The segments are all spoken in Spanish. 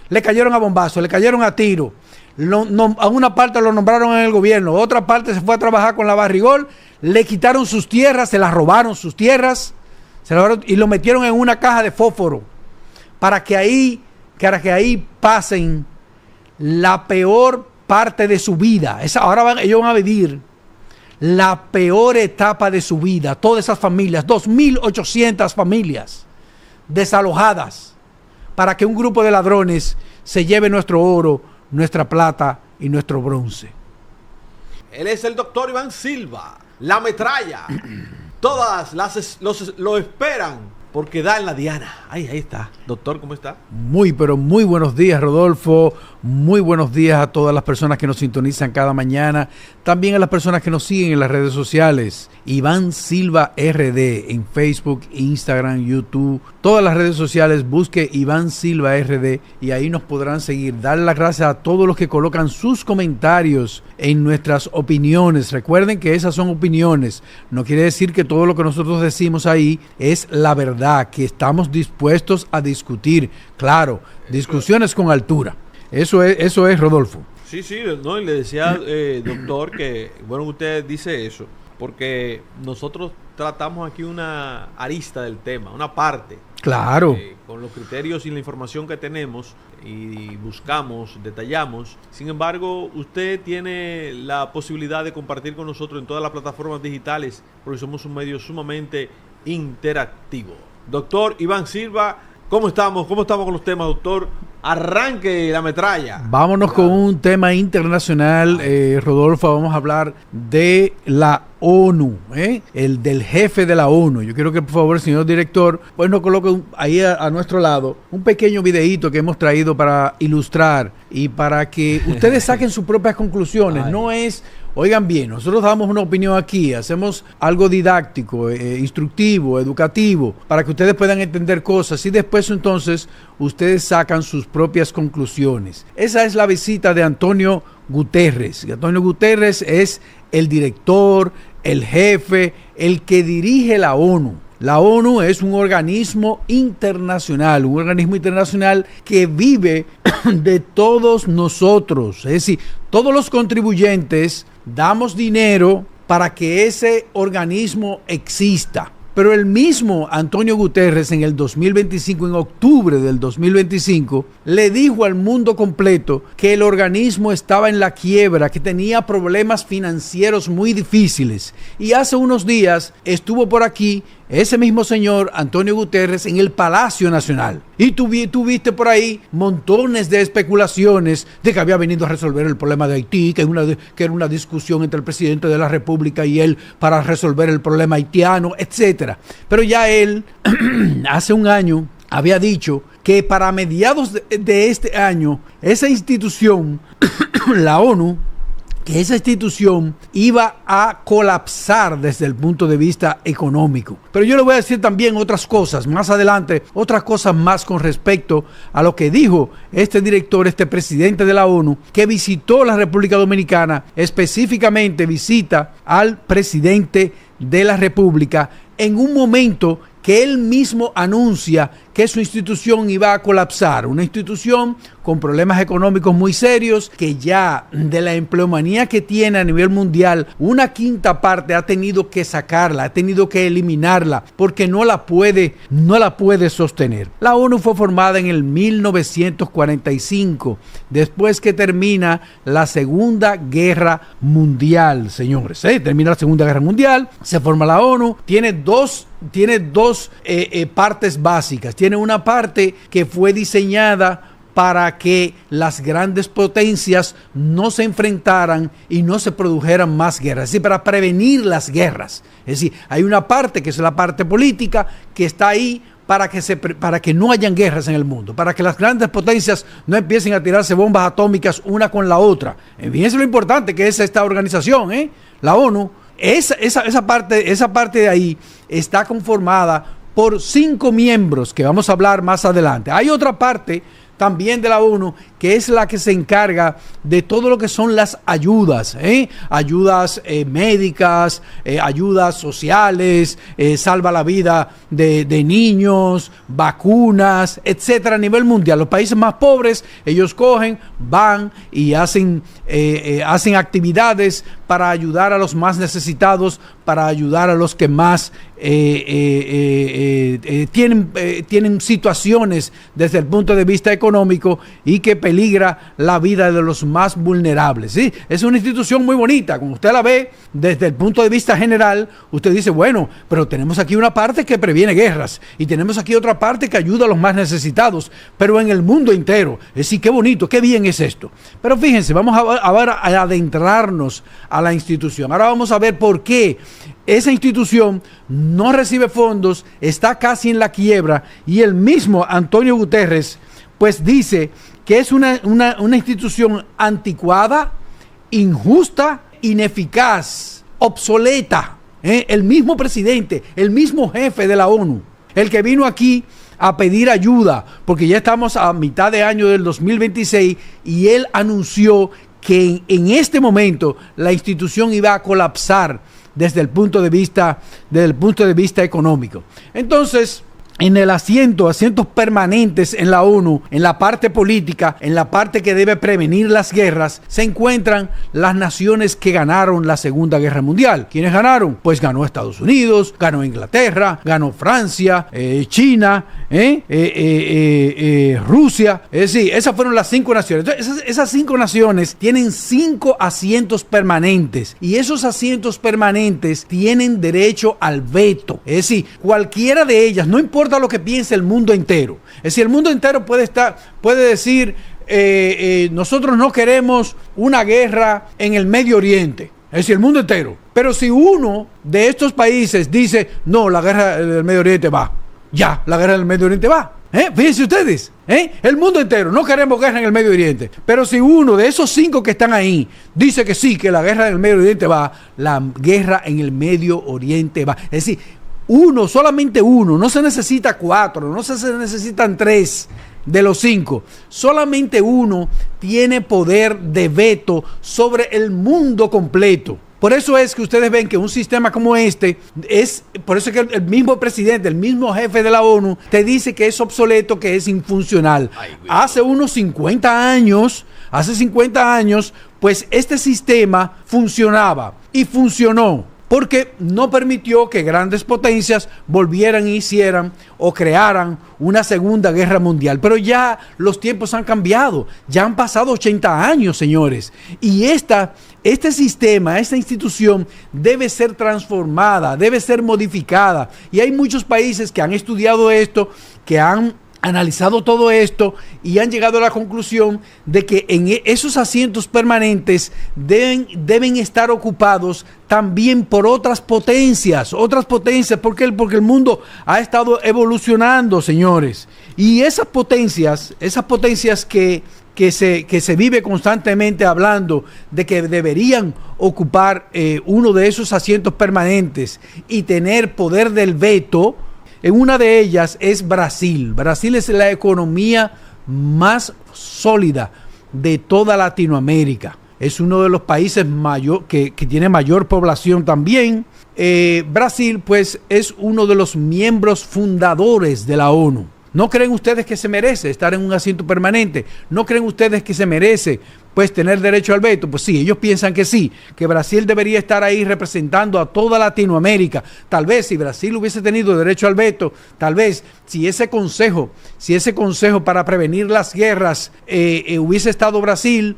le cayeron a bombazos, le cayeron a tiro. A una parte lo nombraron en el gobierno, otra parte se fue a trabajar con la Barrigol, le quitaron sus tierras, se las robaron sus tierras, y lo metieron en una caja de fósforo para que ahí pasen la peor parte de su vida. Ellos van a vivir la peor etapa de su vida. Todas esas familias, 2.800 familias desalojadas, para que un grupo de ladrones se lleve nuestro oro, nuestra plata y nuestro bronce. Él es el doctor Iván Silva, la metralla. Todas lo esperan porque da en la diana. Ahí está. Doctor, ¿cómo está? Pero muy buenos días, Rodolfo. Muy buenos días a todas las personas que nos sintonizan cada mañana. También a las personas que nos siguen en las redes sociales. Iván Silva RD en Facebook, Instagram, YouTube. Todas las redes sociales, busque Iván Silva RD y ahí nos podrán seguir. Dar las gracias a todos los que colocan sus comentarios en nuestras opiniones. Recuerden que esas son opiniones. No quiere decir que todo lo que nosotros decimos ahí es la verdad, que estamos dispuestos a discutir. Claro, discusiones con altura. Eso es, Rodolfo. Sí, no, y le decía, doctor, que bueno, usted dice eso, porque nosotros tratamos aquí una arista del tema, una parte. Claro. Con los criterios y la información que tenemos y buscamos, detallamos. Sin embargo, usted tiene la posibilidad de compartir con nosotros en todas las plataformas digitales, porque somos un medio sumamente interactivo. Doctor Iván Silva, ¿cómo estamos? ¿Cómo estamos con los temas, doctor? Arranque la metralla. Vámonos con un tema internacional, Rodolfo. Vamos a hablar de la ONU, el del jefe de la ONU. Yo quiero que, por favor, señor director, pues nos coloque ahí a nuestro lado un pequeño videíto que hemos traído para ilustrar y para que ustedes saquen sus propias conclusiones. No es... Oigan bien, nosotros damos una opinión aquí, hacemos algo didáctico, instructivo, educativo, para que ustedes puedan entender cosas y después entonces ustedes sacan sus propias conclusiones. Esa es la visita de Antonio Guterres. Antonio Guterres es el director, el jefe, el que dirige la ONU. La ONU es un organismo internacional que vive de todos nosotros. Es decir, todos los contribuyentes damos dinero para que ese organismo exista. Pero el mismo Antonio Guterres en el 2025, en octubre del 2025, le dijo al mundo completo que el organismo estaba en la quiebra, que tenía problemas financieros muy difíciles. Y hace unos días estuvo por aquí ese mismo señor, Antonio Guterres, en el Palacio Nacional. Y tú viste por ahí montones de especulaciones de que había venido a resolver el problema de Haití, que era una discusión entre el presidente de la República y él para resolver el problema haitiano, etcétera. Pero ya él, hace un año, había dicho que para mediados de este año, esa institución, la ONU, que esa institución iba a colapsar desde el punto de vista económico. Pero yo le voy a decir también otras cosas más adelante, otras cosas más con respecto a lo que dijo este director, este presidente de la ONU, que visitó la República Dominicana, específicamente visita al presidente de la República en un momento que él mismo anuncia que su institución iba a colapsar, una institución con problemas económicos muy serios, que ya de la empleomanía que tiene a nivel mundial, una quinta parte ha tenido que sacarla, ha tenido que eliminarla, porque no la puede sostener. La ONU fue formada en el 1945, después que termina la Segunda Guerra Mundial, señores. Termina la Segunda Guerra Mundial, se forma la ONU, tiene dos partes básicas. Tiene una parte que fue diseñada para que las grandes potencias no se enfrentaran y no se produjeran más guerras, es decir, para prevenir las guerras. Es decir, hay una parte que es la parte política que está ahí para que no hayan guerras en el mundo, para que las grandes potencias no empiecen a tirarse bombas atómicas una con la otra. Fíjense lo importante que es esta organización, la ONU. Esa parte de ahí está conformada por 5 miembros que vamos a hablar más adelante. Hay otra parte también de la ONU, que es la que se encarga de todo lo que son las ayudas, ayudas médicas, ayudas sociales, salva la vida de niños, vacunas, etcétera, a nivel mundial. Los países más pobres, ellos cogen, van y hacen actividades para ayudar a los más necesitados, para ayudar a los que más tienen situaciones desde el punto de vista económico y que peligra la vida de los más vulnerables, ¿sí? Es una institución muy bonita. Cuando usted la ve desde el punto de vista general, usted dice, bueno, pero tenemos aquí una parte que previene guerras y tenemos aquí otra parte que ayuda a los más necesitados, pero en el mundo entero. Es decir, qué bonito, qué bien es esto. Pero fíjense, vamos a adentrarnos a la institución. Ahora vamos a ver por qué esa institución no recibe fondos, está casi en la quiebra, y el mismo Antonio Guterres pues dice que es una institución anticuada, injusta, ineficaz, obsoleta. El mismo presidente, el mismo jefe de la ONU, el que vino aquí a pedir ayuda, porque ya estamos a mitad de año del 2026 y él anunció que en este momento la institución iba a colapsar desde el punto de vista económico. Entonces, en el asientos permanentes en la ONU, en la parte política, en la parte que debe prevenir las guerras, se encuentran las naciones que ganaron la Segunda Guerra Mundial. ¿Quiénes ganaron? Pues ganó Estados Unidos, ganó Inglaterra, ganó Francia, China, Rusia. Es decir, esas fueron las 5 naciones. Entonces, esas 5 naciones tienen 5 asientos permanentes, y esos asientos permanentes tienen derecho al veto. Es decir, cualquiera de ellas, no importa lo que piense el mundo entero. Es decir, el mundo entero puede decir, nosotros no queremos una guerra en el Medio Oriente. Es decir, el mundo entero. Pero si uno de estos países dice, no, la guerra del Medio Oriente va, ya, la guerra del Medio Oriente va. Fíjense ustedes, el mundo entero, no queremos guerra en el Medio Oriente. Pero si uno de esos 5 que están ahí dice que sí, que la guerra en el Medio Oriente va, la guerra en el Medio Oriente va. Es decir, solamente uno, no se necesita 4, no se necesitan 3 de los 5, solamente uno tiene poder de veto sobre el mundo completo. Por eso es que ustedes ven que un sistema como este por eso es que el mismo presidente, el mismo jefe de la ONU te dice que es obsoleto, que es infuncional. Hace 50 años, pues este sistema funcionaba y funcionó, porque no permitió que grandes potencias volvieran y hicieran o crearan una segunda guerra mundial. Pero ya los tiempos han cambiado, ya han pasado 80 años, señores, y este sistema, esta institución debe ser transformada, debe ser modificada, y hay muchos países que han estudiado esto, que han analizado todo esto y han llegado a la conclusión de que en esos asientos permanentes deben estar ocupados también por otras potencias. ¿Por qué? Porque el mundo ha estado evolucionando, señores, y esas potencias que se vive constantemente hablando de que deberían ocupar uno de esos asientos permanentes y tener poder del veto. En una de ellas es Brasil. Brasil es la economía más sólida de toda Latinoamérica. Es uno de los países que tiene mayor población también. Brasil, pues, es uno de los miembros fundadores de la ONU. ¿No creen ustedes que se merece estar en un asiento permanente? ¿No creen ustedes que se merece, pues, tener derecho al veto? Pues sí, ellos piensan que sí, que Brasil debería estar ahí representando a toda Latinoamérica. Tal vez si Brasil hubiese tenido derecho al veto, tal vez si ese consejo para prevenir las guerras hubiese estado Brasil,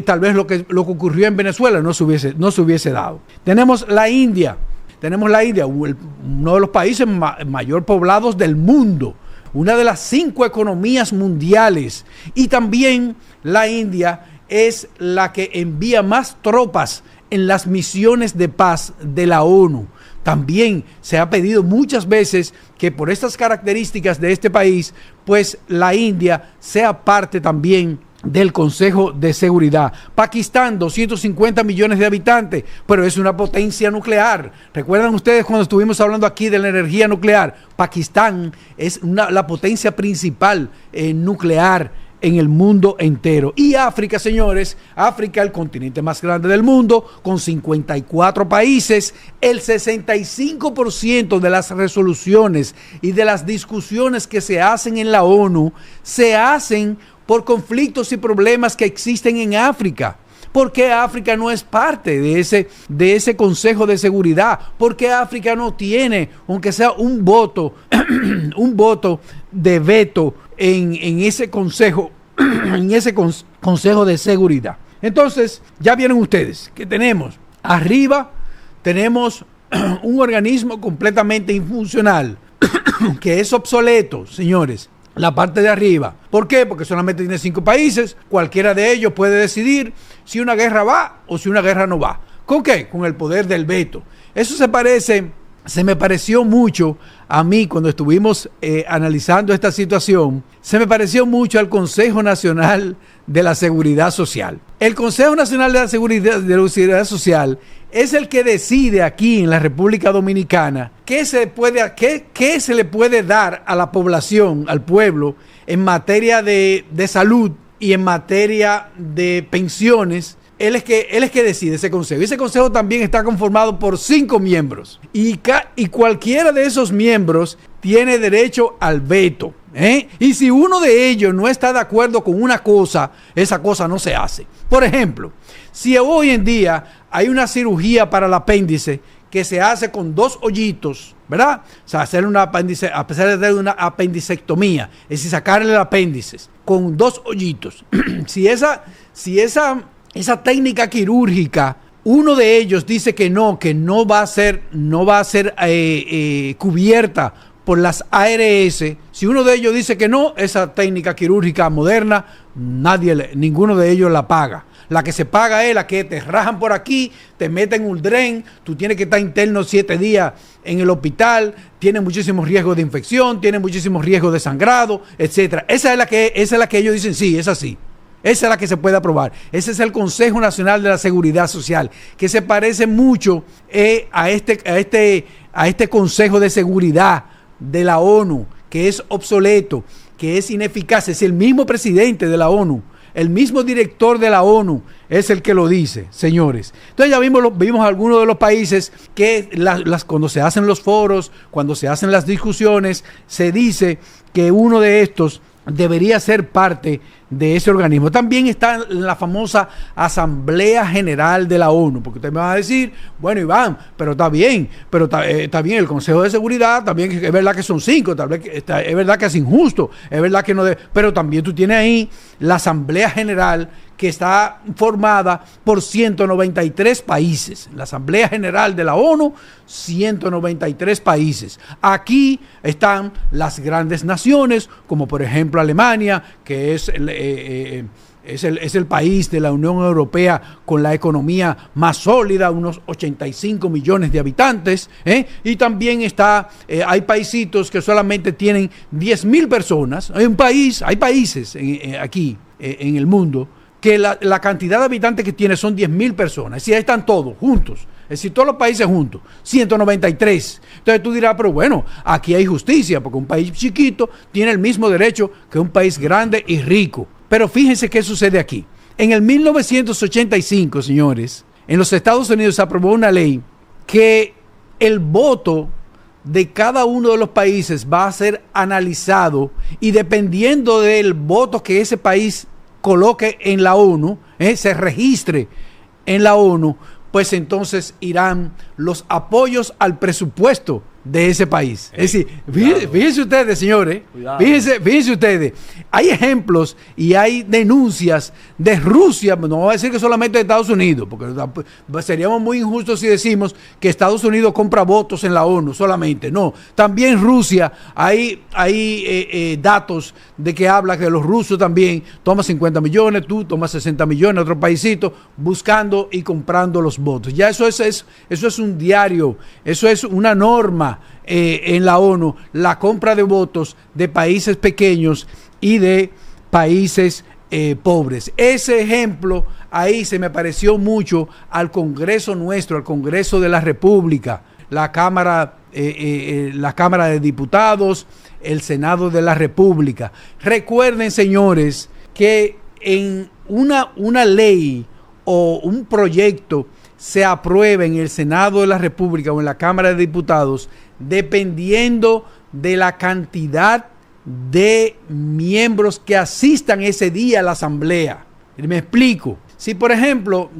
tal vez lo que ocurrió en Venezuela no se hubiese dado. Tenemos la India, uno de los países mayor poblados del mundo, una de las 5 economías mundiales, y también la India es la que envía más tropas en las misiones de paz de la ONU. También se ha pedido muchas veces que por estas características de este país, pues la India sea parte también del Consejo de Seguridad. Pakistán, 250 millones de habitantes, pero es una potencia nuclear. ¿Recuerdan ustedes cuando estuvimos hablando aquí de la energía nuclear? Pakistán es la potencia principal nuclear en el mundo entero. Y África, señores, África, el continente más grande del mundo, con 54 países, el 65% de las resoluciones y de las discusiones que se hacen en la ONU se hacen por conflictos y problemas que existen en África. ¿Por qué África no es parte de ese Consejo de Seguridad? ¿Por qué África no tiene, aunque sea un voto, un voto de veto en ese Consejo, Consejo de Seguridad? Entonces, ya vieron ustedes que tenemos arriba, tenemos un organismo completamente infuncional, que es obsoleto, señores. La parte de arriba. ¿Por qué? Porque solamente tiene 5 países. Cualquiera de ellos puede decidir si una guerra va o si una guerra no va. ¿Con qué? Con el poder del veto. Eso se me pareció mucho a mí cuando estuvimos analizando esta situación. Se me pareció mucho al Consejo Nacional de la Seguridad Social. El Consejo Nacional de la Seguridad Social es el que decide aquí en la República Dominicana qué se le puede dar a la población, al pueblo, en materia de salud y en materia de pensiones. Él es que decide ese consejo. Ese consejo también está conformado por 5 miembros. Y cualquiera de esos miembros tiene derecho al veto. Y si uno de ellos no está de acuerdo con una cosa, esa cosa no se hace. Por ejemplo, si hoy en día hay una cirugía para el apéndice que se hace con 2 hoyitos, ¿verdad? O sea, hacer una apendicectomía, es decir, sacarle el apéndice con 2 hoyitos. Si esa técnica quirúrgica, uno de ellos dice que no va a ser cubierta por las ARS. Si uno de ellos dice que no, esa técnica quirúrgica moderna, ninguno de ellos la paga. La que se paga es la que te rajan por aquí, te meten un dren, tú tienes que estar interno 7 días en el hospital, tiene muchísimos riesgos de infección, tiene muchísimos riesgos de sangrado, etcétera. Esa es la que ellos dicen, sí, es así. Esa es la que se puede aprobar. Ese es el Consejo Nacional de la Seguridad Social, que se parece mucho a este Consejo de Seguridad de la ONU, que es obsoleto, que es ineficaz. Es el mismo presidente de la ONU, el mismo director de la ONU es el que lo dice, señores. Entonces ya vimos algunos de los países que cuando se hacen los foros, cuando se hacen las discusiones, se dice que uno de estos debería ser parte de ese organismo. También está la famosa Asamblea General de la ONU, porque usted me va a decir, bueno, Iván, pero está bien el Consejo de Seguridad, también es verdad que son 5, tal vez es verdad que es injusto, es verdad que no pero también tú tienes ahí la Asamblea General, que está formada por 193 países. La Asamblea General de la ONU, 193 países. Aquí están las grandes naciones, como por ejemplo Alemania, que es el país de la Unión Europea con la economía más sólida, unos 85 millones de habitantes, y también hay paisitos que solamente tienen 10,000 personas. Hay países aquí en el mundo que la cantidad de habitantes que tiene son 10,000 personas. Si están todos juntos, es decir, todos los países juntos, 193. Entonces tú dirás, pero bueno, aquí hay justicia, porque un país chiquito tiene el mismo derecho que un país grande y rico. Pero fíjense qué sucede aquí. En el 1985, señores, en los Estados Unidos se aprobó una ley que el voto de cada uno de los países va a ser analizado, y dependiendo del voto que ese país coloque en la ONU, se registre en la ONU, pues entonces irán los apoyos al presupuesto de ese país. Es decir, fíjense ustedes, señores, fíjense ustedes, hay ejemplos y hay denuncias de Rusia, no voy a decir que solamente de Estados Unidos, porque seríamos muy injustos si decimos que Estados Unidos compra votos en la ONU solamente. No, también Rusia, hay datos de que habla que los rusos también toman 50 millones, tú tomas 60 millones, otro paisito, buscando y comprando los votos. Ya eso es un diario, eso es una norma en la ONU, la compra de votos de países pequeños y de países pobres. Ese ejemplo ahí se me pareció mucho al Congreso nuestro, al Congreso de la República, la Cámara de Diputados, el Senado de la República. Recuerden, señores, que en una ley o un proyecto se apruebe en el Senado de la República o en la Cámara de Diputados dependiendo de la cantidad de miembros que asistan ese día a la asamblea. Me explico. Si, por ejemplo,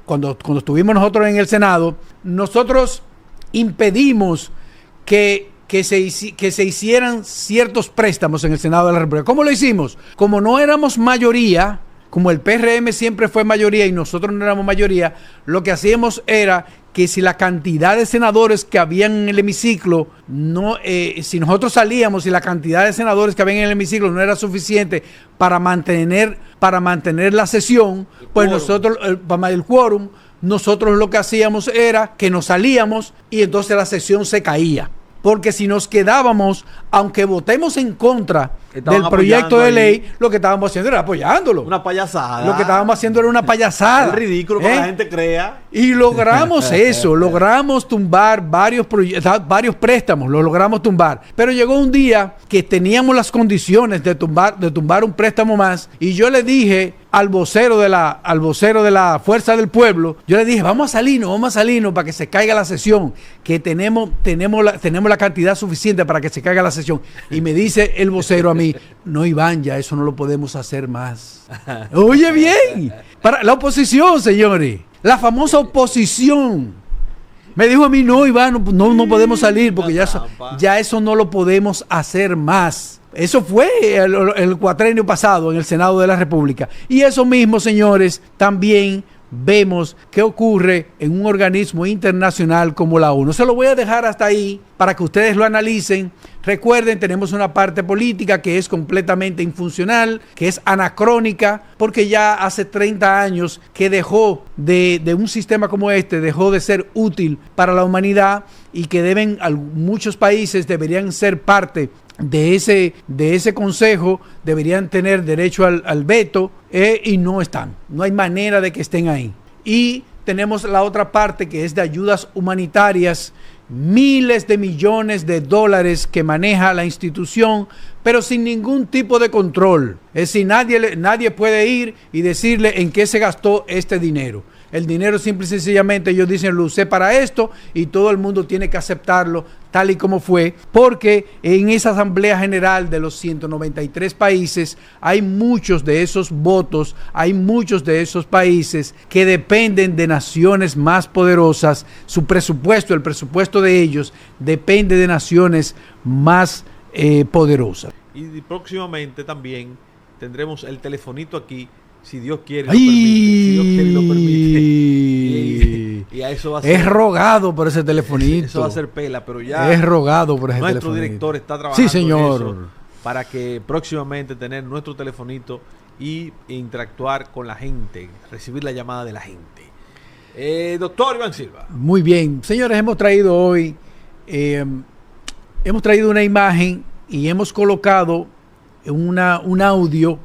cuando estuvimos nosotros en el Senado, nosotros impedimos que se hicieran ciertos préstamos en el Senado de la República. ¿Cómo lo hicimos? Como no éramos mayoría, como el PRM siempre fue mayoría y nosotros no éramos mayoría, lo que hacíamos era que si la cantidad de senadores que habían en el hemiciclo, si nosotros salíamos y la cantidad de senadores que habían en el hemiciclo no era suficiente para mantener la sesión, pues nosotros, el quórum, nosotros lo que hacíamos era que nos salíamos y entonces la sesión se caía. Porque si nos quedábamos, aunque votemos en contra del proyecto de ley, lo que estábamos haciendo era apoyándolo. Una payasada. Lo que estábamos haciendo era una payasada. Es ridículo para que la gente crea. Y logramos eso, logramos tumbar varios préstamos, lo logramos tumbar. Pero llegó un día que teníamos las condiciones de tumbar un préstamo más y yo le dije al vocero de la Fuerza del Pueblo, yo le dije, vamos a salirnos para que se caiga la sesión, que tenemos la cantidad suficiente para que se caiga la sesión. Y me dice el vocero a mí, no, Iván, ya eso no lo podemos hacer más. Oye bien, para la oposición, señores, la famosa oposición. Me dijo a mí, no, Iván, no podemos salir porque ya eso no lo podemos hacer más. Eso fue el cuatrenio pasado en el Senado de la República. Y eso mismo, señores, también vemos que ocurre en un organismo internacional como la ONU. Se lo voy a dejar hasta ahí para que ustedes lo analicen. Recuerden, tenemos una parte política que es completamente infuncional, que es anacrónica, porque ya hace 30 años que dejó de un sistema como este, dejó de ser útil para la humanidad y que muchos países deberían ser parte de ese consejo, deberían tener derecho al veto y no están. No hay manera de que estén ahí. Y tenemos la otra parte que es de ayudas humanitarias, miles de millones de dólares que maneja la institución, pero sin ningún tipo de control. Es decir, nadie puede ir y decirle en qué se gastó este dinero. El dinero simple y sencillamente ellos dicen lo usé para esto y todo el mundo tiene que aceptarlo tal y como fue, porque en esa Asamblea General de los 193 países hay muchos de esos votos, hay muchos de esos países que dependen de naciones más poderosas. Su presupuesto, el presupuesto de ellos depende de naciones más poderosas. Y próximamente también tendremos el telefonito aquí, si Dios quiere y lo permite. Y a eso va a ser. Es rogado por ese telefonito. Eso va a ser pela, pero ya. Es rogado por ese nuestro telefonito. Director está trabajando sí, señor. en eso para que próximamente tener nuestro telefonito y interactuar con la gente, recibir la llamada de la gente. Doctor Iván Silva. Muy bien. Señores, hemos traído hoy una imagen y hemos colocado un audio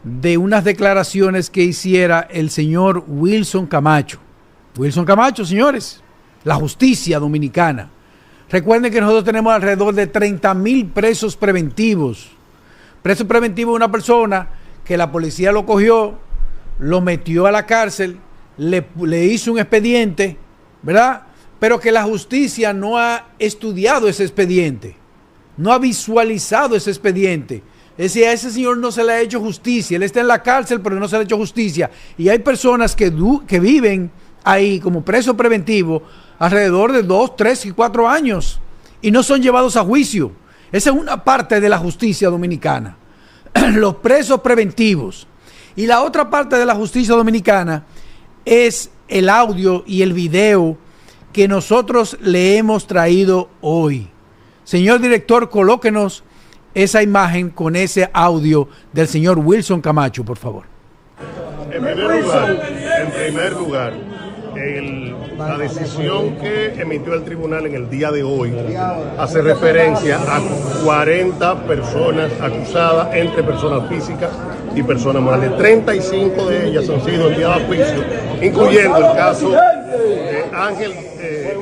de unas declaraciones que hiciera el señor Wilson Camacho. Wilson Camacho, señores, la justicia dominicana. Recuerden que nosotros tenemos alrededor de 30,000 presos preventivos. Preso preventivo es una persona que la policía lo cogió, lo metió a la cárcel, le hizo un expediente, ¿verdad? Pero que la justicia no ha estudiado ese expediente, no ha visualizado ese expediente. Es decir, a ese señor no se le ha hecho justicia. Él está en la cárcel, pero no se le ha hecho justicia. Y hay personas que viven ahí como preso preventivo alrededor de 2, 3 y 4 años y no son llevados a juicio. Esa es una parte de la justicia dominicana, los presos preventivos. Y la otra parte de la justicia dominicana es el audio y el video que nosotros le hemos traído hoy. Señor director, colóquenos esa imagen con ese audio del señor Wilson Camacho, por favor. En primer lugar, la decisión que emitió el tribunal en el día de hoy hace referencia a 40 personas acusadas, entre personas físicas y personas morales. 35 de ellas han sido enviadas a juicio, incluyendo el caso de Ángel,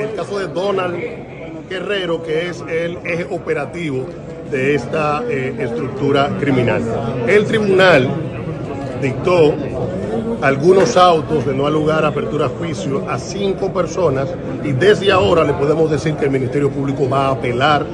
el caso de Donald Guerrero, que es el eje operativo de esta estructura criminal. El tribunal dictó algunos autos de no al lugar a apertura a juicio a 5 personas y desde ahora le podemos decir que el Ministerio Público va a apelar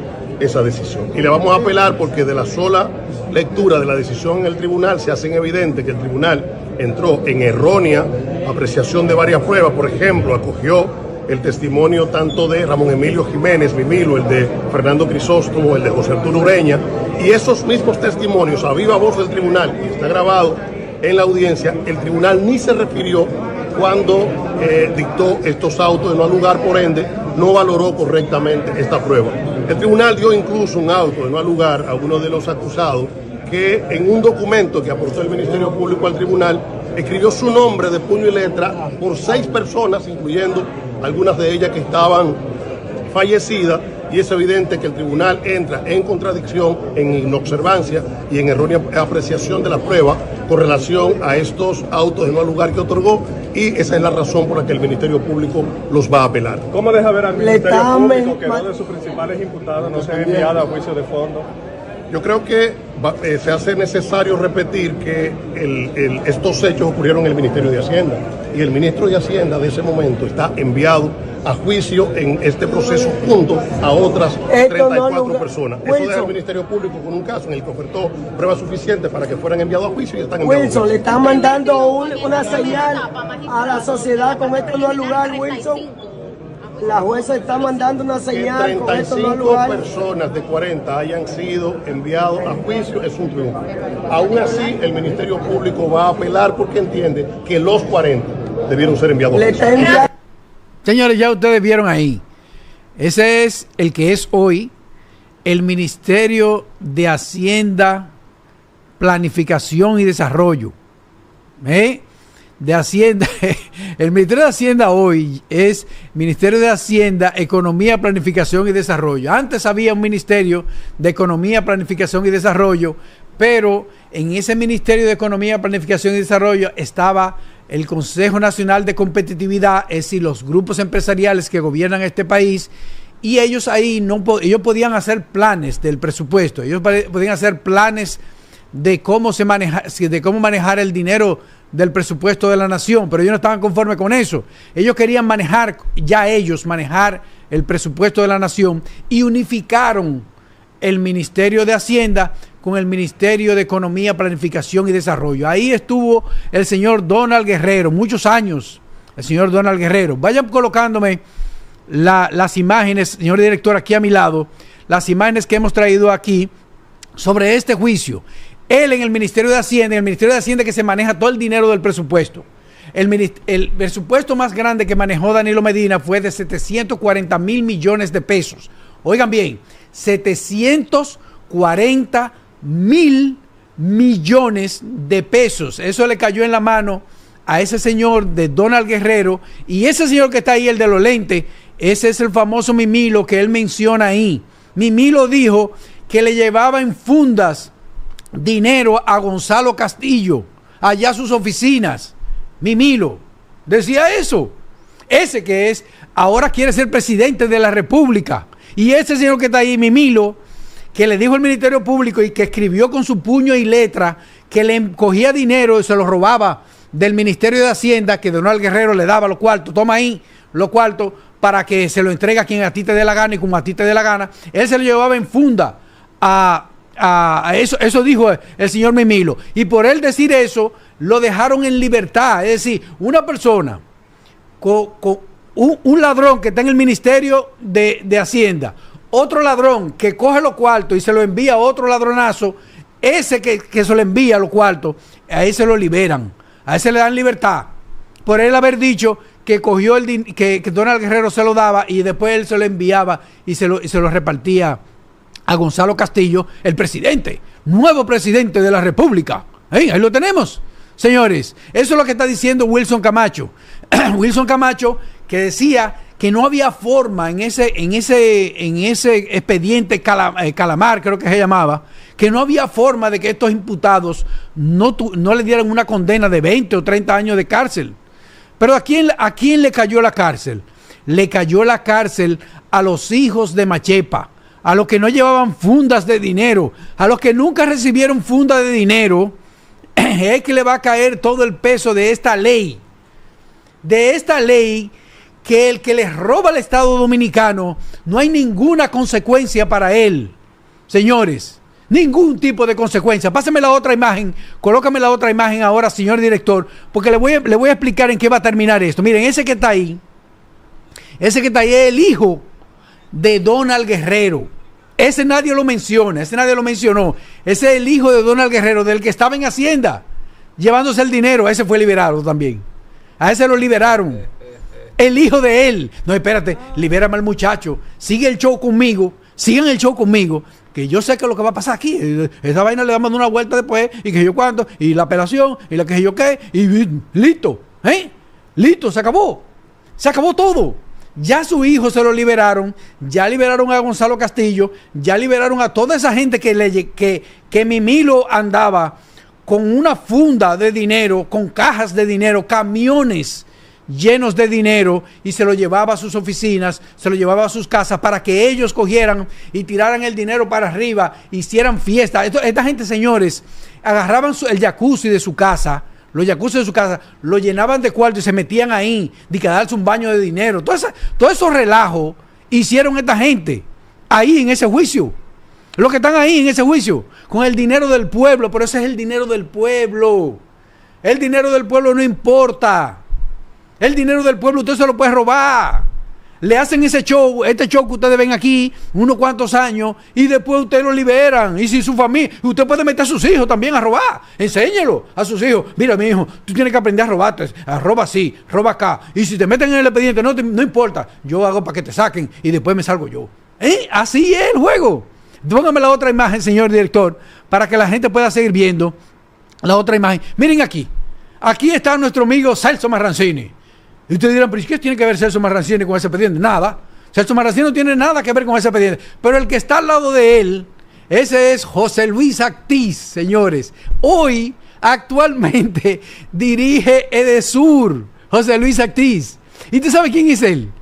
esa decisión. Y le vamos a apelar porque de la sola lectura de la decisión en el tribunal se hace evidente que el tribunal entró en errónea apreciación de varias pruebas. Por ejemplo, acogió el testimonio tanto de Ramón Emilio Jiménez, Mimilo, el de Fernando Crisóstomo, el de José Arturo Ureña, y esos mismos testimonios a viva voz del tribunal, y está grabado en la audiencia, el tribunal ni se refirió cuando dictó estos autos de no al lugar, por ende, no valoró correctamente esta prueba. El tribunal dio incluso un auto de no al lugar a uno de los acusados que en un documento que aportó el Ministerio Público al tribunal escribió su nombre de puño y letra por 6 personas, incluyendo algunas de ellas que estaban fallecidas, y es evidente que el tribunal entra en contradicción, en inobservancia y en errónea apreciación de la prueba con relación a estos autos de no al lugar que otorgó, y esa es la razón por la que el Ministerio Público los va a apelar. ¿Cómo deja ver al Ministerio Público que dos de sus principales imputados no se han enviado a juicio de fondo? Yo creo que se hace necesario repetir que estos hechos ocurrieron en el Ministerio de Hacienda, y el ministro de Hacienda de ese momento está enviado a juicio en este proceso junto a otras 34 personas. Eso deja al Ministerio Público con un caso en el que ofertó pruebas suficientes para que fueran enviados a juicio y están enviados. Wilson, le están mandando una señal a la sociedad con esto no al lugar, Wilson. La jueza está mandando una señal con esto no al lugar. Que 35 personas de 40 hayan sido enviados a juicio es un triunfo. Aún así, el Ministerio Público va a apelar porque entiende que los 40 debieron ser enviados a juicio. Señores, ya ustedes vieron ahí. Ese es el que es hoy el Ministerio de Hacienda, Planificación y Desarrollo. De Hacienda, el Ministerio de Hacienda hoy es Ministerio de Hacienda, Economía, Planificación y Desarrollo. Antes había un Ministerio de Economía, Planificación y Desarrollo, pero en ese Ministerio de Economía, Planificación y Desarrollo estaba el Consejo Nacional de Competitividad, es decir, los grupos empresariales que gobiernan este país, y ellos ahí ellos podían hacer planes del presupuesto, ellos podían hacer planes de cómo manejar el dinero del presupuesto de la nación, pero ellos no estaban conformes con eso. Ellos querían manejar el presupuesto de la nación, y unificaron el Ministerio de Hacienda con el Ministerio de Economía, Planificación y Desarrollo. Ahí estuvo el señor Donald Guerrero, muchos años, el señor Donald Guerrero. Vayan colocándome las imágenes, señor director, aquí a mi lado, las imágenes que hemos traído aquí sobre este juicio. Él en el Ministerio de Hacienda, que se maneja todo el dinero del presupuesto. El presupuesto más grande que manejó Danilo Medina fue de 740 mil millones de pesos. Oigan bien, 740 mil millones de pesos. Eso le cayó en la mano a ese señor de Donald Guerrero, y ese señor que está ahí, el de los lentes, ese es el famoso Mimilo que él menciona ahí. Mimilo dijo que le llevaba en fundas dinero a Gonzalo Castillo, allá a sus oficinas. Mimilo decía eso. Ese que es, ahora quiere ser presidente de la República. Y ese señor que está ahí, Mimilo, que le dijo al Ministerio Público y que escribió con su puño y letra que le cogía dinero y se lo robaba del Ministerio de Hacienda, que Donald Guerrero le daba los cuartos, toma ahí los cuartos para que se lo entregue a quien a ti te dé la gana y como a ti te dé la gana. Él se lo llevaba en funda a eso dijo el señor Mimilo, y por él decir eso lo dejaron en libertad. Es decir, una persona con un ladrón que está en el Ministerio de Hacienda, otro ladrón que coge los cuartos y se lo envía a otro ladronazo, ese que se lo envía a los cuartos, a ese lo liberan, a ese le dan libertad por él haber dicho que cogió que Donald Guerrero se lo daba y después él se lo enviaba y se lo repartía a Gonzalo Castillo, el presidente, nuevo presidente de la República. Ahí lo tenemos, señores. Eso es lo que está diciendo Wilson Camacho. Wilson Camacho, que decía que no había forma en ese expediente Calamar, creo que se llamaba, que no había forma de que estos imputados no le dieran una condena de 20 o 30 años de cárcel. Pero ¿a quién le cayó la cárcel? Le cayó la cárcel a los hijos de Machepa, a los que no llevaban fundas de dinero, a los que nunca recibieron funda de dinero. es que le va a caer todo el peso de esta ley. De esta ley que el que le roba al Estado Dominicano no hay ninguna consecuencia para él. Señores, ningún tipo de consecuencia. Pásame la otra imagen, colócame la otra imagen ahora, señor director, porque le voy a explicar en qué va a terminar esto. Miren, ese que está ahí es el hijo de Donald Guerrero. Ese nadie lo menciona, ese nadie lo mencionó. Ese es el hijo de Donald Guerrero, del que estaba en Hacienda, llevándose el dinero. Ese fue liberado también. A ese lo liberaron. El hijo de él. No, espérate, libérame al muchacho. Sigue el show conmigo. Sigan el show conmigo. Que yo sé que lo que va a pasar aquí. Esa vaina le damos una vuelta después. Y que yo cuánto. Y la apelación. Y la que yo qué. Y listo. Listo, se acabó. Se acabó todo. Ya su hijo se lo liberaron. Ya liberaron a Gonzalo Castillo. Ya liberaron a toda esa gente que Mimilo andaba con una funda de dinero, con cajas de dinero, camiones llenos de dinero, y se lo llevaba a sus oficinas, se lo llevaba a sus casas para que ellos cogieran y tiraran el dinero para arriba, hicieran fiesta. Esta gente, señores, agarraban el jacuzzi de su casa, los jacuzzi de su casa, lo llenaban de cuarto y se metían ahí, de que darse un baño de dinero. Todo esos relajos hicieron esta gente ahí en ese juicio. Los que están ahí en ese juicio, con el dinero del pueblo, pero ese es el dinero del pueblo. El dinero del pueblo no importa. El dinero del pueblo usted se lo puede robar. Le hacen este show que ustedes ven aquí, unos cuantos años, y después ustedes lo liberan. Y si su familia, usted puede meter a sus hijos también a robar. Enséñelo a sus hijos. Mira, mi hijo, tú tienes que aprender a robarte. Roba así, roba acá. Y si te meten en el expediente, no importa. Yo hago para que te saquen y después me salgo yo. Así es el juego. Póngame la otra imagen, señor director, para que la gente pueda seguir viendo la otra imagen. Miren aquí. Aquí está nuestro amigo Celso Marrancini. Y ustedes dirán, pero ¿qué tiene que ver Celso Marrancini con ese expediente? Nada. Celso Marrancini no tiene nada que ver con ese expediente. Pero el que está al lado de él, ese es José Luis Actis, señores. Hoy, actualmente, dirige Edesur. José Luis Actis. ¿Y usted sabe quién es él?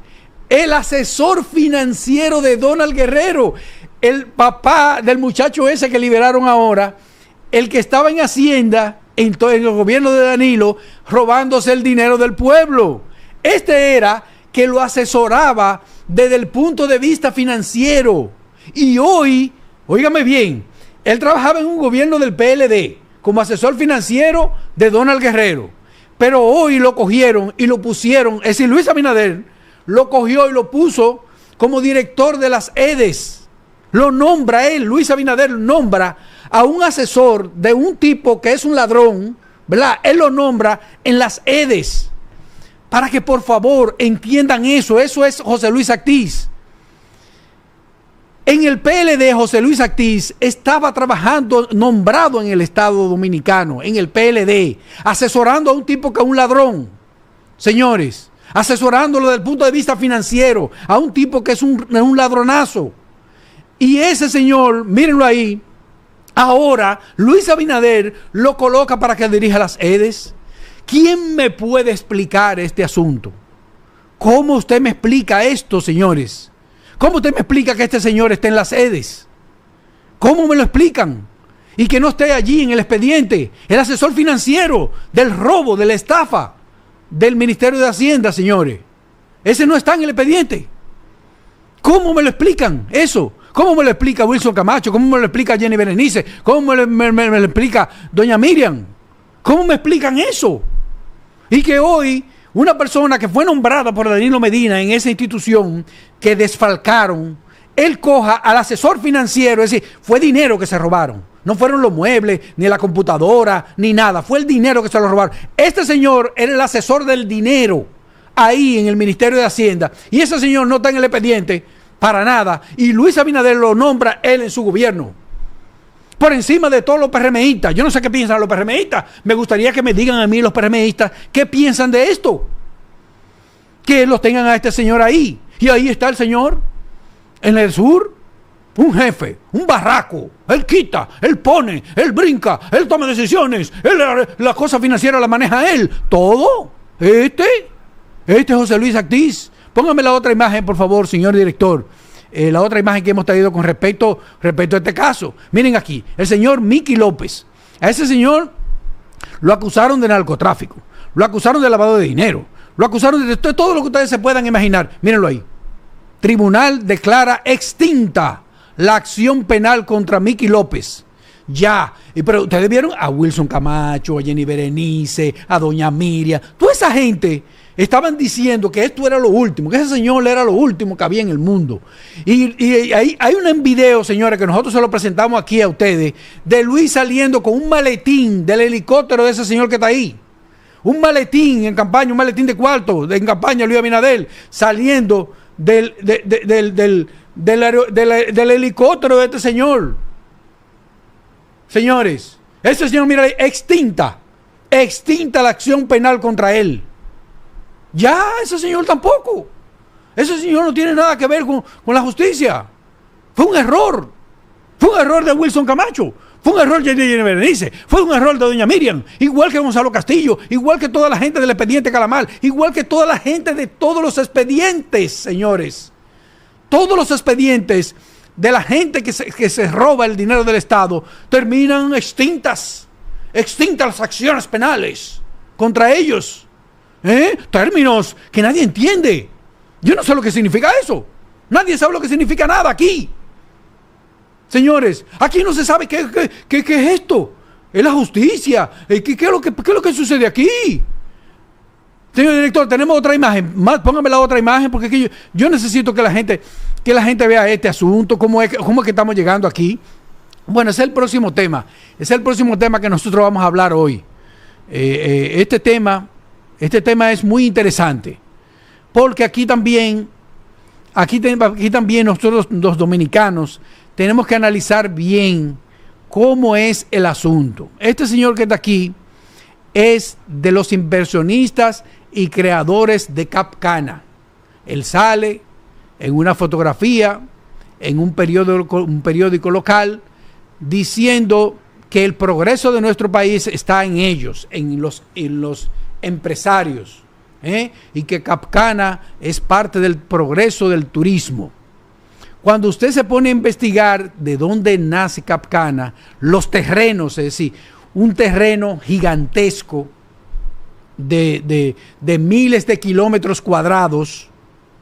El asesor financiero de Donald Guerrero. El papá del muchacho ese que liberaron ahora, el que estaba en Hacienda, en el gobierno de Danilo, robándose el dinero del pueblo. Este era que lo asesoraba desde el punto de vista financiero. Y hoy, óigame bien, él trabajaba en un gobierno del PLD como asesor financiero de Donald Guerrero. Pero hoy lo cogieron y lo pusieron, es decir, Luis Abinader lo cogió y lo puso como director de las EDES. Lo nombra él, Luis Abinader nombra a un asesor de un tipo que es un ladrón, ¿verdad? Él lo nombra en las EDES. Para que por favor entiendan eso. Eso es José Luis Actis. En el PLD, José Luis Actis estaba trabajando, nombrado en el Estado Dominicano, en el PLD, asesorando a un tipo que es un ladrón. Señores, asesorándolo desde el punto de vista financiero, a un tipo que es un ladronazo. Y ese señor, mírenlo ahí, ahora Luis Abinader lo coloca para que dirija las EDES. ¿Quién me puede explicar este asunto? ¿Cómo usted me explica esto, señores? ¿Cómo usted me explica que este señor esté en las EDES? ¿Cómo me lo explican? Y que no esté allí en el expediente, el asesor financiero del robo, de la estafa del Ministerio de Hacienda, señores. Ese no está en el expediente. ¿Cómo me lo explican eso? ¿Cómo me lo explica Wilson Camacho? ¿Cómo me lo explica Jenny Berenice? ¿Cómo me lo explica doña Miriam? ¿Cómo me explican eso? Y que hoy una persona que fue nombrada por Danilo Medina en esa institución que desfalcaron, él coja al asesor financiero, es decir, fue dinero que se robaron. No fueron los muebles, ni la computadora, ni nada. Fue el dinero que se lo robaron. Este señor era el asesor del dinero ahí en el Ministerio de Hacienda. Y ese señor no está en el expediente para nada. Y Luis Abinader lo nombra él en su gobierno. Por encima de todos los PRMistas. Yo no sé qué piensan los PRMistas. Me gustaría que me digan a mí los PRMistas qué piensan de esto. Que los tengan a este señor ahí. Y ahí está el señor en el sur. Un jefe, un barraco. Él quita, él pone, él brinca, él toma decisiones. La cosa financiera la maneja él. Todo. Este es José Luis Actis. Póngame la otra imagen, por favor, señor director. La otra imagen que hemos traído con respecto a este caso. Miren aquí, el señor Miki López. A ese señor Lo acusaron de narcotráfico, lo acusaron de lavado de dinero, lo acusaron de todo lo que ustedes se puedan imaginar. Mírenlo ahí. Tribunal declara extinta la acción penal contra Miki López. Ya. Pero ustedes vieron a Wilson Camacho, a Jenny Berenice, a doña Miriam. Toda esa gente estaban diciendo que esto era lo último, que ese señor era lo último que había en el mundo. Y hay un video, señores, que nosotros se lo presentamos aquí a ustedes, de Luis saliendo con un maletín del helicóptero de ese señor que está ahí. Un maletín en campaña, un maletín de cuarto en campaña, Luis Abinader, saliendo del helicóptero de este señor. Señores, ese señor, mira, extinta la acción penal contra él. Ya, ese señor tampoco. Ese señor no tiene nada que ver con la justicia. Fue un error. Fue un error de Wilson Camacho. Fue un error de Jenny Berenice. Fue un error de doña Miriam. Igual que Gonzalo Castillo. Igual que toda la gente del expediente Calamar. Igual que toda la gente de todos los expedientes, señores. Todos los expedientes de la gente que se roba el dinero del Estado terminan extintas. Extintas las acciones penales contra ellos. Términos que nadie entiende. Yo no sé lo que significa eso. Nadie sabe lo que significa nada aquí. Señores, aquí no se sabe qué es esto. Es la justicia. ¿Qué es lo que sucede aquí? Señor director, tenemos otra imagen. Póngame la otra imagen porque yo necesito que la gente vea este asunto, cómo es que estamos llegando aquí. Bueno, ese es el próximo tema. Ese es el próximo tema que nosotros vamos a hablar hoy. Este tema es muy interesante porque aquí también nosotros los dominicanos tenemos que analizar bien cómo es el asunto. Este señor que está aquí es de los inversionistas y creadores de Capcana. Él sale en una fotografía en un periódico local diciendo que el progreso de nuestro país está en ellos, en los empresarios, y que Capcana es parte del progreso del turismo. Cuando usted se pone a investigar de dónde nace Capcana, los terrenos, es decir, un terreno gigantesco de miles de kilómetros cuadrados,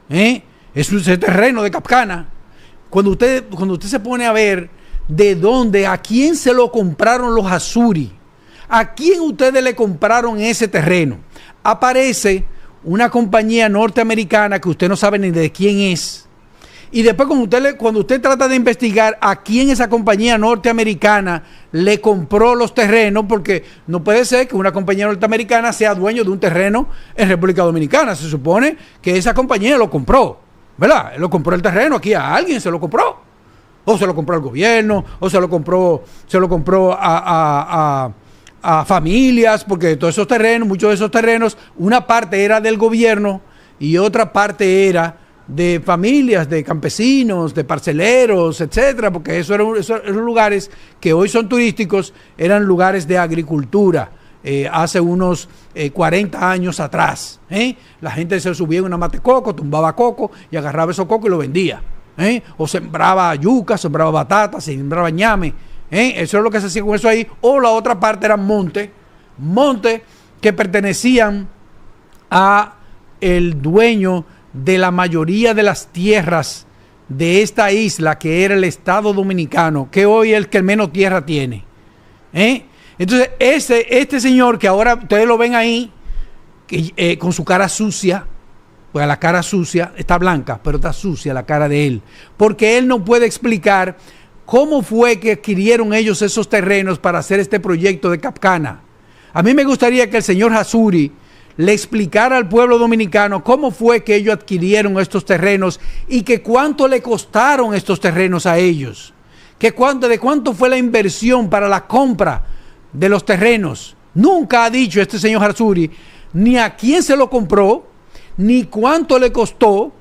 es ese terreno de Capcana. Cuando usted se pone a ver de dónde, a quién se lo compraron los Azuri, a quién ustedes le compraron ese terreno, aparece una compañía norteamericana que usted no sabe ni de quién es. Y después cuando usted trata de investigar a quién esa compañía norteamericana le compró los terrenos, porque no puede ser que una compañía norteamericana sea dueño de un terreno en República Dominicana. Se supone que esa compañía lo compró, ¿verdad? Lo compró el terreno aquí a alguien, se lo compró. O se lo compró al gobierno, o se lo compró a familias, porque todos esos terrenos, muchos de esos terrenos, una parte era del gobierno y otra parte era de familias, de campesinos, de parceleros, etcétera, porque esos eran lugares que hoy son turísticos, eran lugares de agricultura hace unos 40 años atrás. La gente se subía en una mate coco, tumbaba coco y agarraba esos cocos y lo vendía. O sembraba yuca, sembraba batata, sembraba ñame. Eso es lo que se hacía con eso ahí. O la otra parte eran montes que pertenecían a el dueño de la mayoría de las tierras de esta isla, que era el Estado Dominicano, que hoy es el que menos tierra tiene. Entonces, este señor que ahora ustedes lo ven ahí, con su cara sucia, pues la cara sucia, está blanca, pero está sucia la cara de él, porque él no puede explicar cómo fue que adquirieron ellos esos terrenos para hacer este proyecto de Capcana. A mí me gustaría que el señor Azuri le explicara al pueblo dominicano cómo fue que ellos adquirieron estos terrenos y que cuánto le costaron estos terrenos a ellos, de cuánto fue la inversión para la compra de los terrenos. Nunca ha dicho este señor Azuri ni a quién se lo compró, ni cuánto le costó,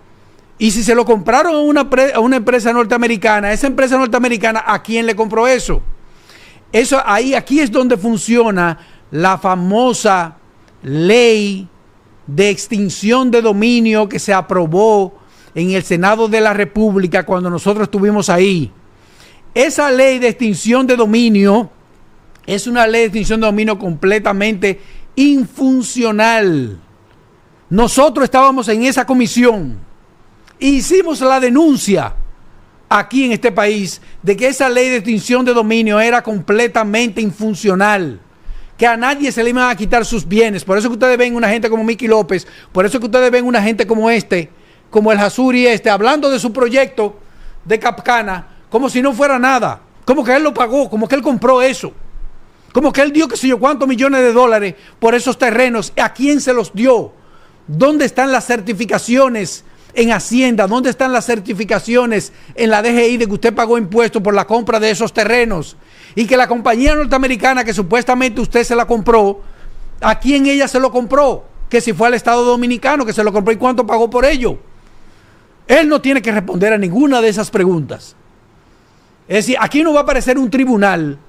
y si se lo compraron a una empresa norteamericana, esa empresa norteamericana, ¿a quién le compró eso? Aquí es donde funciona la famosa ley de extinción de dominio que se aprobó en el Senado de la República cuando nosotros estuvimos ahí. Esa ley de extinción de dominio Es una ley de extinción de dominio completamente infuncional. Nosotros estábamos en esa comisión, hicimos la denuncia aquí en este país de que esa ley de extinción de dominio era completamente infuncional, que a nadie se le iban a quitar sus bienes. Por eso que ustedes ven una gente como Miki López, por eso que ustedes ven una gente como como el Hasuri hablando de su proyecto de Capcana, como si no fuera nada, como que él lo pagó, como que él compró eso, como que él dio qué sé yo cuántos millones de dólares por esos terrenos. ¿A quién se los dio? ¿Dónde están las certificaciones en Hacienda? ¿Dónde están las certificaciones en la DGI de que usted pagó impuestos por la compra de esos terrenos? Y que la compañía norteamericana que supuestamente usted se la compró, ¿a quién ella se lo compró? Que si fue al Estado Dominicano que se lo compró y cuánto pagó por ello. Él no tiene que responder a ninguna de esas preguntas. Es decir, aquí no va a aparecer un tribunal,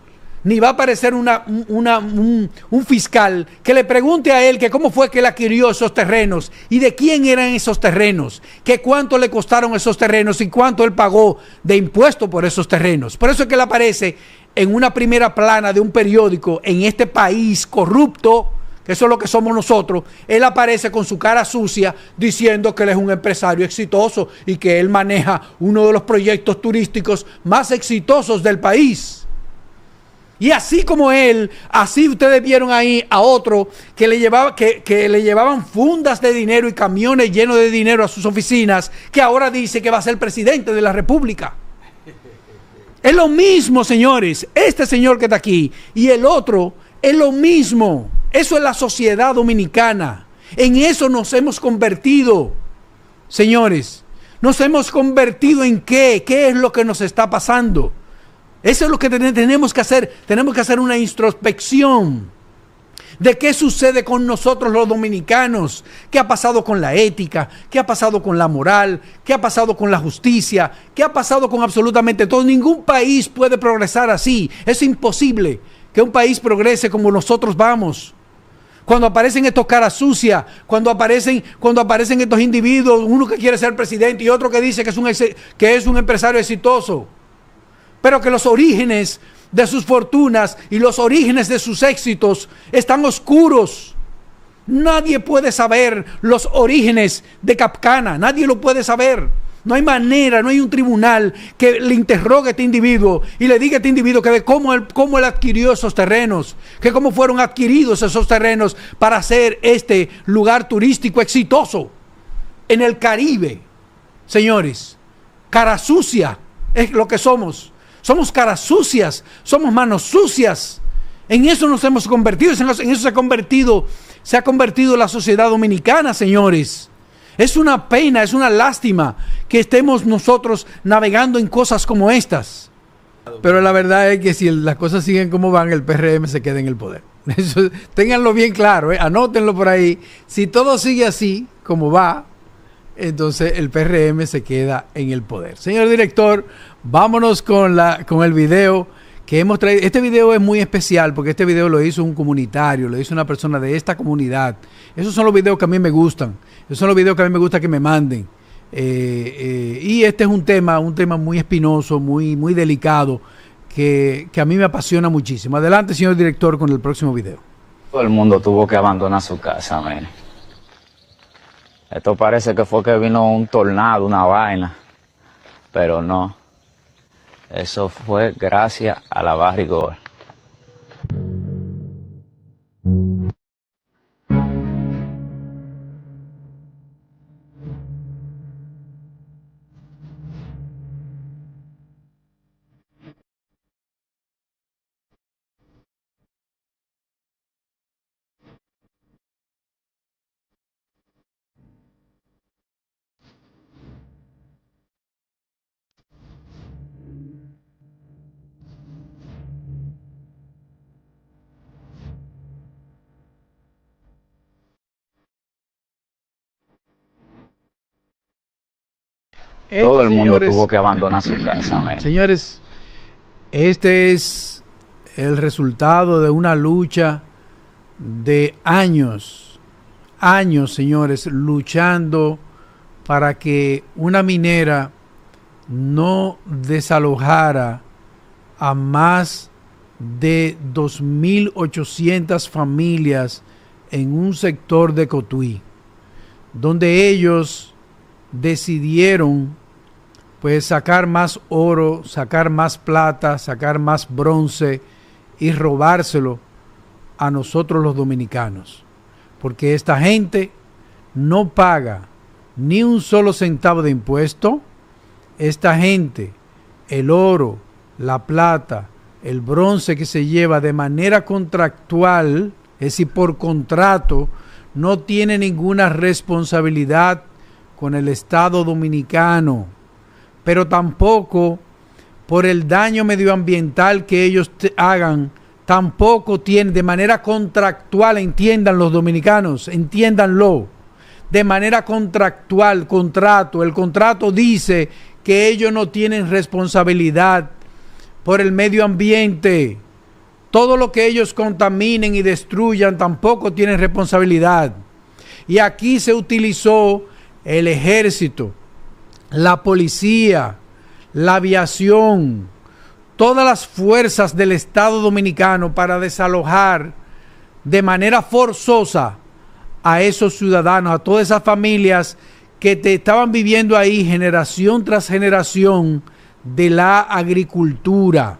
ni va a aparecer un fiscal que le pregunte a él que cómo fue que él adquirió esos terrenos y de quién eran esos terrenos, que cuánto le costaron esos terrenos y cuánto él pagó de impuesto por esos terrenos. Por eso es que él aparece en una primera plana de un periódico en este país corrupto, que eso es lo que somos nosotros. Él aparece con su cara sucia diciendo que él es un empresario exitoso y que él maneja uno de los proyectos turísticos más exitosos del país. Y así como él, así ustedes vieron ahí a otro que le llevaban fundas de dinero y camiones llenos de dinero a sus oficinas, que ahora dice que va a ser presidente de la República. Es lo mismo, señores. Este señor que está aquí y el otro es lo mismo. Eso es la sociedad dominicana. En eso nos hemos convertido, señores. Nos hemos convertido en ¿qué? ¿Qué es lo que nos está pasando? Eso es lo que tenemos que hacer. Tenemos que hacer una introspección de qué sucede con nosotros los dominicanos, qué ha pasado con la ética, qué ha pasado con la moral, qué ha pasado con la justicia, qué ha pasado con absolutamente todo. Ningún país puede progresar así. Es imposible que un país progrese como nosotros vamos. Cuando aparecen estos caras sucias, cuando aparecen estos individuos, uno que quiere ser presidente y otro que dice que es un empresario exitoso, pero que los orígenes de sus fortunas y los orígenes de sus éxitos están oscuros. Nadie puede saber los orígenes de Capcana, nadie lo puede saber. No hay manera, no hay un tribunal que le interrogue a este individuo y le diga a este individuo que de cómo él adquirió esos terrenos, que cómo fueron adquiridos esos terrenos para hacer este lugar turístico exitoso en el Caribe. Señores, cara sucia es lo que somos. Somos caras sucias, somos manos sucias. En eso nos hemos convertido, en eso se ha convertido la sociedad dominicana, señores. Es una pena, es una lástima que estemos nosotros navegando en cosas como estas. Pero la verdad es que si las cosas siguen como van, el PRM se queda en el poder. Eso, ténganlo bien claro, anótenlo por ahí. Si todo sigue así, como va, entonces el PRM se queda en el poder. Señor director, vámonos con el video que hemos traído. Este video es muy especial porque este video lo hizo un comunitario, lo hizo una persona de esta comunidad. Esos son los videos que a mí me gustan. Esos son los videos que a mí me gusta que me manden. Y este es un tema muy espinoso, muy delicado, que a mí me apasiona muchísimo. Adelante, señor director, con el próximo video. Todo el mundo tuvo que abandonar su casa, man. Esto parece que fue que vino un tornado, una vaina, pero no. Eso fue gracias a la barrigor. Todo el mundo tuvo que abandonar su casa, man. Señores, este es el resultado de una lucha de años, señores, luchando para que una minera no desalojara a más de 2.800 familias en un sector de Cotuí, donde ellos decidieron pues sacar más oro, sacar más plata, sacar más bronce y robárselo a nosotros los dominicanos, porque esta gente no paga ni un solo centavo de impuesto. Esta gente, el oro, la plata, el bronce que se lleva de manera contractual, es decir, por contrato, no tiene ninguna responsabilidad con el Estado dominicano, pero tampoco por el daño medioambiental que ellos hagan, tampoco tienen de manera contractual, entiendan los dominicanos, entiéndanlo, de manera contractual, el contrato dice que ellos no tienen responsabilidad por el medio ambiente. Todo lo que ellos contaminen y destruyan tampoco tienen responsabilidad. Y aquí se utilizó el ejército, la policía, la aviación, todas las fuerzas del Estado dominicano para desalojar de manera forzosa a esos ciudadanos, a todas esas familias que estaban viviendo ahí generación tras generación de la agricultura.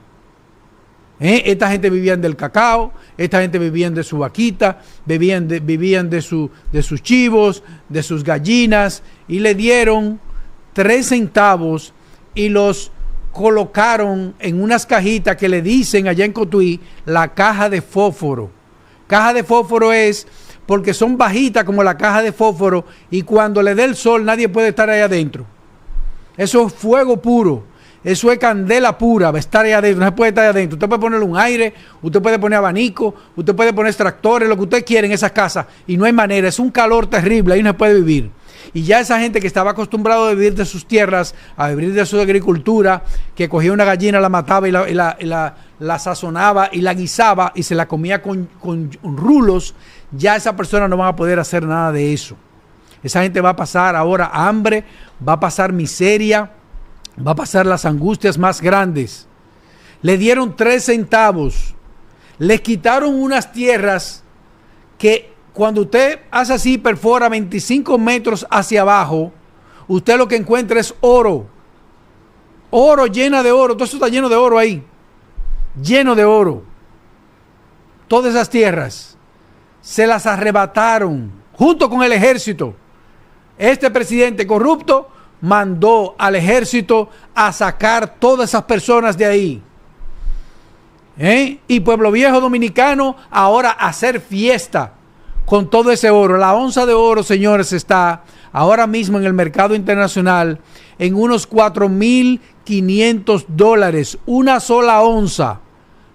Esta gente vivía del cacao, esta gente vivía de su vaquita, vivían de sus chivos, de sus gallinas, y le dieron 3 centavos y los colocaron en unas cajitas que le dicen allá en Cotuí la caja de fósforo. Caja de fósforo es porque son bajitas como la caja de fósforo y cuando le dé el sol nadie puede estar ahí adentro. Eso es fuego puro. Eso es candela pura, estar ahí adentro, no se puede estar ahí adentro. Usted puede ponerle un aire, usted puede poner abanico, usted puede poner extractores, lo que usted quiera en esas casas, y no hay manera, es un calor terrible, ahí no se puede vivir. Y ya esa gente que estaba acostumbrado a vivir de sus tierras, a vivir de su agricultura, que cogía una gallina, la mataba y la sazonaba y la guisaba y se la comía con rulos, ya esa persona no va a poder hacer nada de eso. Esa gente va a pasar ahora hambre, va a pasar miseria, va a pasar las angustias más grandes. Le dieron 3 centavos, les quitaron unas tierras que cuando usted hace así, perfora 25 metros hacia abajo, usted lo que encuentra es oro. Oro, llena de oro, todo eso está lleno de oro ahí, lleno de oro. Todas esas tierras se las arrebataron junto con el ejército. Este presidente corrupto mandó al ejército a sacar todas esas personas de ahí. Y Pueblo Viejo dominicano ahora a hacer fiesta con todo ese oro. La onza de oro, señores, está ahora mismo en el mercado internacional en unos $4,500. Una sola onza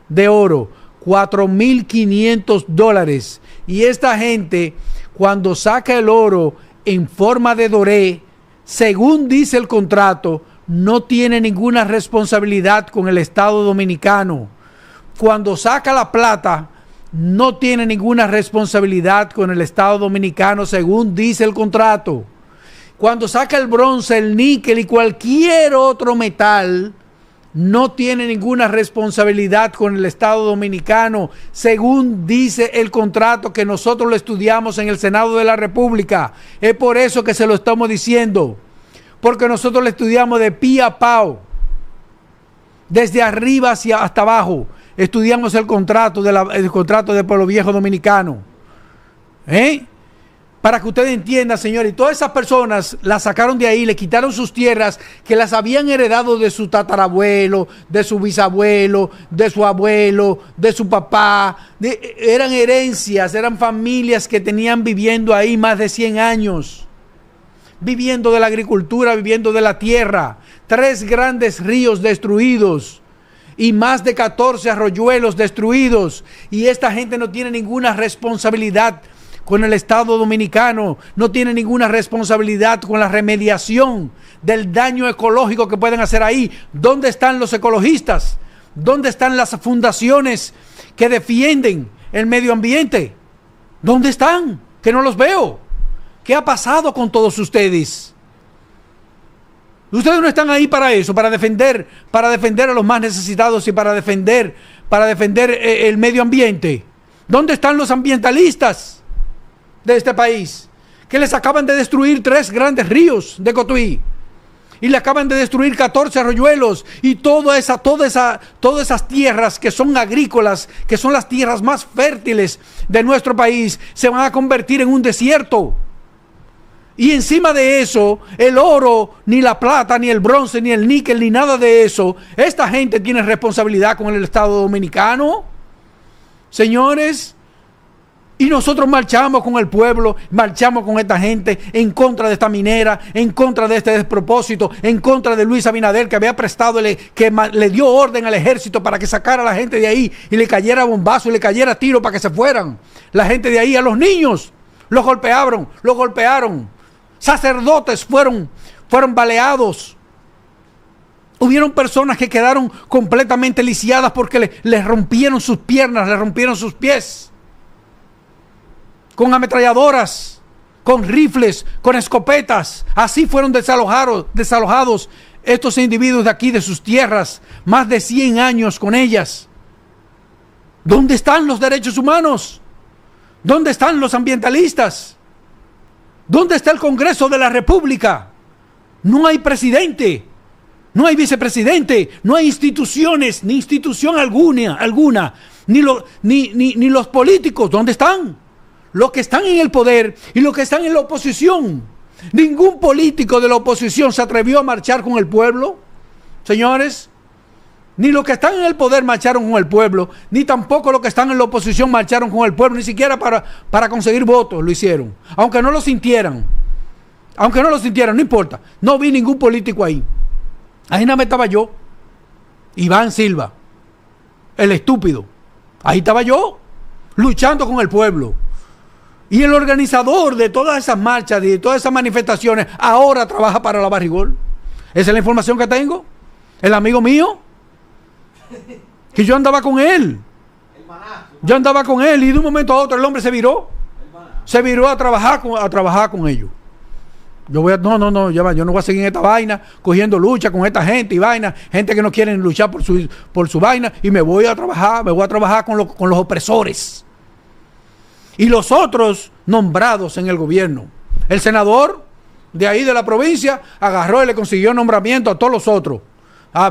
de oro, $4,500. Y esta gente, cuando saca el oro en forma de doré, según dice el contrato, no tiene ninguna responsabilidad con el Estado dominicano. Cuando saca la plata, no tiene ninguna responsabilidad con el Estado dominicano, según dice el contrato. Cuando saca el bronce, el níquel y cualquier otro metal, no tiene ninguna responsabilidad con el Estado dominicano, según dice el contrato que nosotros lo estudiamos en el Senado de la República. Es por eso que se lo estamos diciendo, porque nosotros lo estudiamos de pi a pao, desde arriba hasta abajo. Estudiamos el contrato de Pueblo Viejo dominicano. Para que usted entienda, señor, y todas esas personas las sacaron de ahí, le quitaron sus tierras que las habían heredado de su tatarabuelo, de su bisabuelo, de su abuelo, de su papá. Eran herencias, eran familias que tenían viviendo ahí más de 100 años. Viviendo de la agricultura, viviendo de la tierra. 3 grandes ríos destruidos y más de 14 arroyuelos destruidos. Y esta gente no tiene ninguna responsabilidad con el Estado dominicano, no tiene ninguna responsabilidad con la remediación del daño ecológico que pueden hacer ahí. ¿Dónde están los ecologistas? ¿Dónde están las fundaciones que defienden el medio ambiente? ¿Dónde están? Que no los veo. ¿Qué ha pasado con todos ustedes? Ustedes no están ahí para eso, para defender a los más necesitados y para defender el medio ambiente. ¿Dónde están los ambientalistas de este país? Que les acaban de destruir 3 grandes ríos de Cotuí. Y le acaban de destruir 14 arroyuelos y todas esas tierras que son agrícolas, que son las tierras más fértiles de nuestro país, se van a convertir en un desierto. Y encima de eso, el oro, ni la plata, ni el bronce, ni el níquel, ni nada de eso, esta gente tiene responsabilidad con el Estado Dominicano. Señores, y nosotros marchamos con el pueblo, marchamos con esta gente en contra de esta minera, en contra de este despropósito, en contra de Luis Abinader, que había prestado, que le dio orden al ejército para que sacara a la gente de ahí y le cayera bombazo y le cayera tiro para que se fueran. La gente de ahí, a los niños, los golpearon. Sacerdotes fueron baleados. Hubieron personas que quedaron completamente lisiadas porque les rompieron sus piernas, les rompieron sus pies. Con ametralladoras, con rifles, con escopetas. Así fueron desalojados estos individuos de aquí, de sus tierras. Más de 100 años con ellas. ¿Dónde están los derechos humanos? ¿Dónde están los ambientalistas? ¿Dónde está el Congreso de la República? No hay presidente, no hay vicepresidente, no hay instituciones, ni institución alguna, ni los políticos. ¿Dónde están? Los que están en el poder y los que están en la oposición. Ningún político de la oposición se atrevió a marchar con el pueblo, señores. Ni los que están en el poder marcharon con el pueblo, ni tampoco los que están en la oposición marcharon con el pueblo, ni siquiera para conseguir votos lo hicieron. Aunque no lo sintieran, no importa. No vi ningún político ahí. Ahí nada más estaba yo, Iván Silva, el estúpido. Ahí estaba yo, luchando con el pueblo. Y el organizador de todas esas marchas, de todas esas manifestaciones, ahora trabaja para la Barrigol. Esa es la información que tengo. El amigo mío, que yo andaba con él. Y de un momento a otro el hombre se viró a trabajar con ellos. Yo no voy a seguir en esta vaina cogiendo lucha con esta gente y vaina, gente que no quieren luchar por su vaina, y me voy a trabajar con los opresores y los otros nombrados en el gobierno. El senador de ahí de la provincia agarró y le consiguió nombramiento a todos los otros.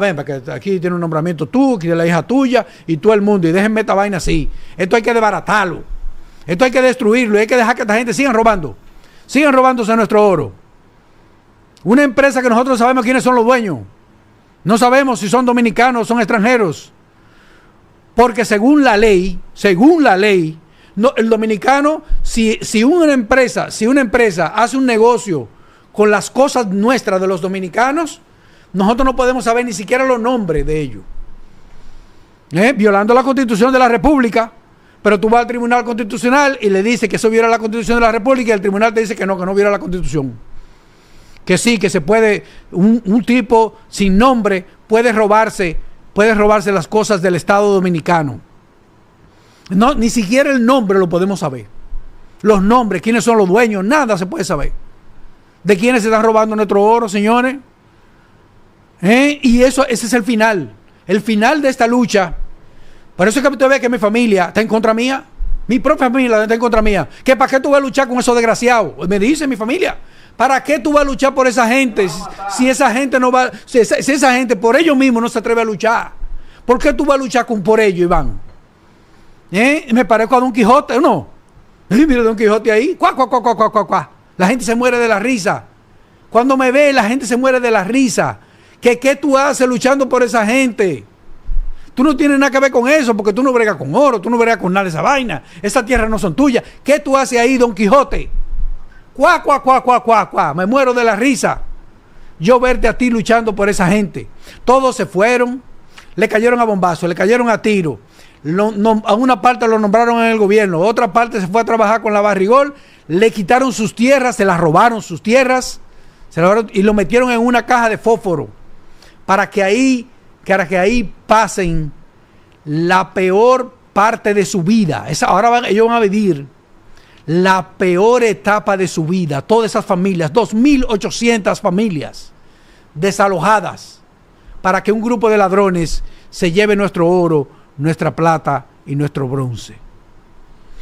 Ven, porque aquí tiene un nombramiento tú, aquí de la hija tuya y todo el mundo. Y déjenme esta vaina así. Esto hay que desbaratarlo. Esto hay que destruirlo. Y hay que dejar que esta gente sigan robando. Sigan robándose nuestro oro. Una empresa que nosotros sabemos quiénes son los dueños. No sabemos si son dominicanos o son extranjeros. Porque según la ley, no, el dominicano, si una empresa hace un negocio con las cosas nuestras de los dominicanos, nosotros no podemos saber ni siquiera los nombres de ellos. Violando la Constitución de la República, pero tú vas al Tribunal Constitucional y le dices que eso viola la Constitución de la República y el tribunal te dice que no viola la Constitución. Que sí, que se puede, un tipo sin nombre puede robarse las cosas del Estado Dominicano. No, ni siquiera el nombre lo podemos saber. Los nombres, quiénes son los dueños, nada se puede saber. ¿De quiénes se están robando nuestro oro, señores? Y ese es el final de esta lucha. Por eso es que usted ve que mi familia está en contra mía, mi propia familia está en contra mía. ¿Que para qué tú vas a luchar con esos desgraciados? Me dice mi familia, ¿para qué tú vas a luchar por esa gente? Si esa gente no va, si esa gente por ellos mismos no se atreve a luchar, ¿por qué tú vas a luchar por ellos, Iván? Me parezco a Don Quijote, ¿no? Mira Don Quijote ahí, cuá. La gente se muere de la risa. Cuando me ve, la gente se muere de la risa. ¿Qué tú haces luchando por esa gente? Tú no tienes nada que ver con eso, porque tú no bregas con oro, tú no bregas con nada de esa vaina. Esas tierras no son tuyas. ¿Qué tú haces ahí, Don Quijote? Cuá. Me muero de la risa. Yo verte a ti luchando por esa gente. Todos se fueron, le cayeron a bombazos, le cayeron a tiro. A una parte lo nombraron en el gobierno, otra parte se fue a trabajar con la Barrigol, le quitaron sus tierras, se las robaron sus tierras, y lo metieron en una caja de fósforo para que ahí pasen la peor parte de su vida. Ellos van a vivir la peor etapa de su vida. Todas esas familias, 2.800 familias desalojadas para que un grupo de ladrones se lleve nuestro oro, nuestra plata y nuestro bronce.